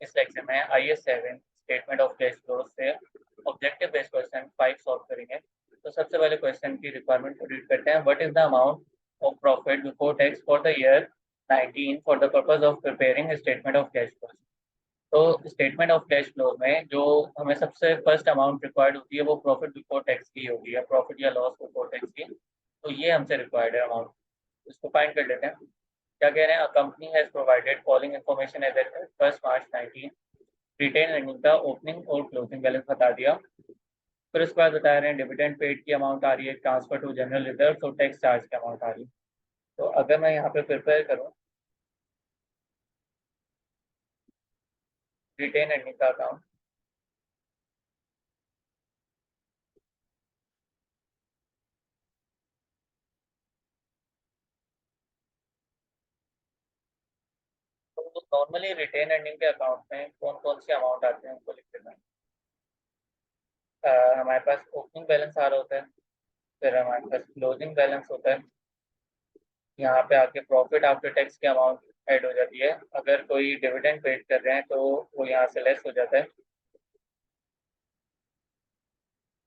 इस लेक्चर में IAS-07 statement of cash flow से ऑब्जेक्टिव बेस्ड क्वेश्चन 5 सॉल्व करेंगे। तो सबसे पहले क्वेश्चन की रिक्वायरमेंट को रीड करते हैं। What is the amount of profit before tax for the year 19 for the purpose of preparing statement of cash flow. तो स्टेटमेंट ऑफ कैश फ्लो में जो हमें सबसे फर्स्ट अमाउंट रिक्वायर्ड होती है वो प्रॉफिट बिफोर टैक्स की होगी, या प्रॉफिट या लॉस बिफोर टैक्स की। तो ये हमसे रिक्वायर्ड है अमाउंट, इसको फाइंड कर लेते हैं। क्या कह रहे हैं? A company has provided following information as at 1 March 19। Retained earning का ओपनिंग और क्लोजिंग बैलेंस बता दिया। फिर उसके बाद बता रहे हैं डिविडेंड पेड की अमाउंट आ रही है, ट्रांसफर टू जनरल रिजर्व और टैक्स चार्ज की अमाउंट आ रही है। तो अगर मैं यहाँ पे प्रिपेयर करूँ रिटेन अर्निंग का अकाउंट, तो नॉर्मली रिटेन अर्निंग के अकाउंट में कौन कौन से अमाउंट आते हैं उनको लिख देना है। हमारे पास ओपनिंग बैलेंस आ रहा होता है, फिर हमारे पास क्लोजिंग बैलेंस होता है, यहाँ पे आके प्रॉफिट आफ्टर टैक्स की अमाउंट ऐड हो जाती है। अगर कोई डिविडेंड पेड कर रहे हैं तो वो यहाँ से लेस हो जाता है।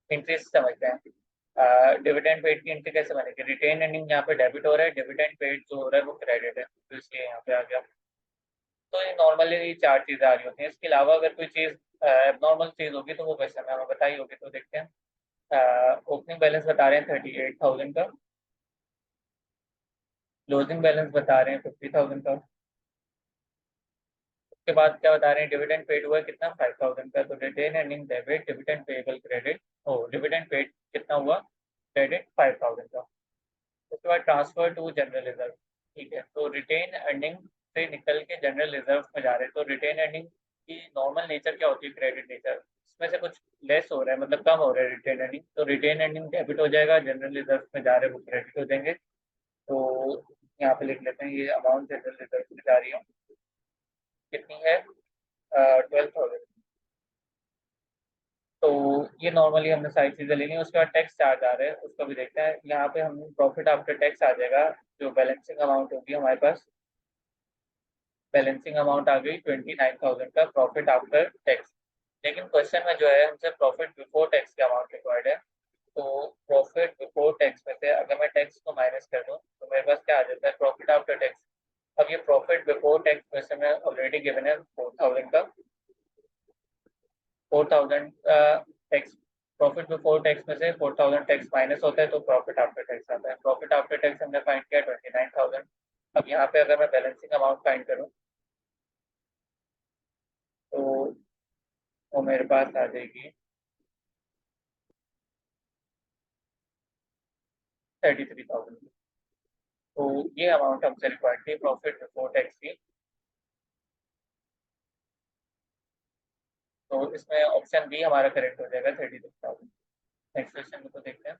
इंटरेस्ट समझते हैं। डिविडेंड पेड की एंट्री कैसे बनेगी? रिटेन अर्निंग यहाँ पे डेबिट हो रहा है, डिविडेंड पेड जो हो रहा है वो क्रेडिट है, तो इसलिए यहाँ पे आ गया। तो ये नॉर्मली चार चीजें आ रही होती हैं। इसके अलावा अगर कोई चीज एबनॉर्मल चीज होगी तो वो क्वेश्चन में हमें बताई होगी, तो देखते हैं। ओपनिंग बैलेंस बता रहे हैं 38,000 का, क्लोजिंग बैलेंस बता रहे हैं 50,000 का। उसके बाद क्या बता रहे हैं? डिविडेंड पेड हुआ है कितना? 5,000 का। तो retained earning debit, dividend payable credit, ओ डिविडेंड पेड कितना हुआ? क्रेडिट 5,000 का। उसके बाद ट्रांसफर टू जनरल रिजर्व, ठीक है। तो रिटेन अर्निंग से निकल के जनरल रिजर्व में जा रहे हैं। तो रिटेन अर्निंग की नॉर्मल नेचर क्या होती है? Credit nature. इसमें से कुछ लेस हो रहा है, मतलब कम हो रहा है रिटेन अर्निंग, तो रिटेन अर्निंग डेबिट हो जाएगा, जनरल रिजर्व में जा रहे हैं वो क्रेडिट हो जाएंगे। तो यहाँ पे लिख लेते हैं ये अमाउंट जनरल रिजर्व में जा रही है कितनी है? 12,000। तो ये नॉर्मली हमने सारी चीज़ें लेनी है। उसके बाद टैक्स चार्ज आ रहे हैं, उसको भी देखते हैं। यहाँ पे हम प्रॉफिट आफ्टर टैक्स आ जाएगा, जो बैलेंसिंग अमाउंट होगी हमारे पास। बैलेंसिंग अमाउंट आ गई 29,000 का प्रॉफिट आफ्टर टैक्स। लेकिन क्वेश्चन में जो है हमसे प्रॉफिट बिफोर टैक्स का अमाउंट रिक्वायर्ड है। तो प्रॉफिट बिफोर टैक्स में से अगर मैं टैक्स को माइनस कर दूँ तो मेरे पास क्या आ जाता है? Profit after tax. अब ये प्रॉफिट बिफोर टैक्स में से मैं ऑलरेडी गिवन है 4,000 का। 4,000 टैक्स, प्रॉफिट बिफोर टैक्स में से 4,000 टैक्स माइनस होता है तो प्रॉफिट आफ्टर टैक्स आता है। प्रॉफिट आफ्टर टैक्स हमने फाइंड किया 29,000। अब यहाँ पे अगर मैं बैलेंसिंग अमाउंट फाइंड करूँ तो वो मेरे पास आ जाएगी 33,000। तो ये अमाउंट हमसे रिक्वायर्ड थी प्रॉफिट बिफोर टैक्स की। तो इसमें ऑप्शन बी हमारा करेक्ट हो जाएगा 36,000। नेक्स्ट क्वेश्चन को देखते हैं।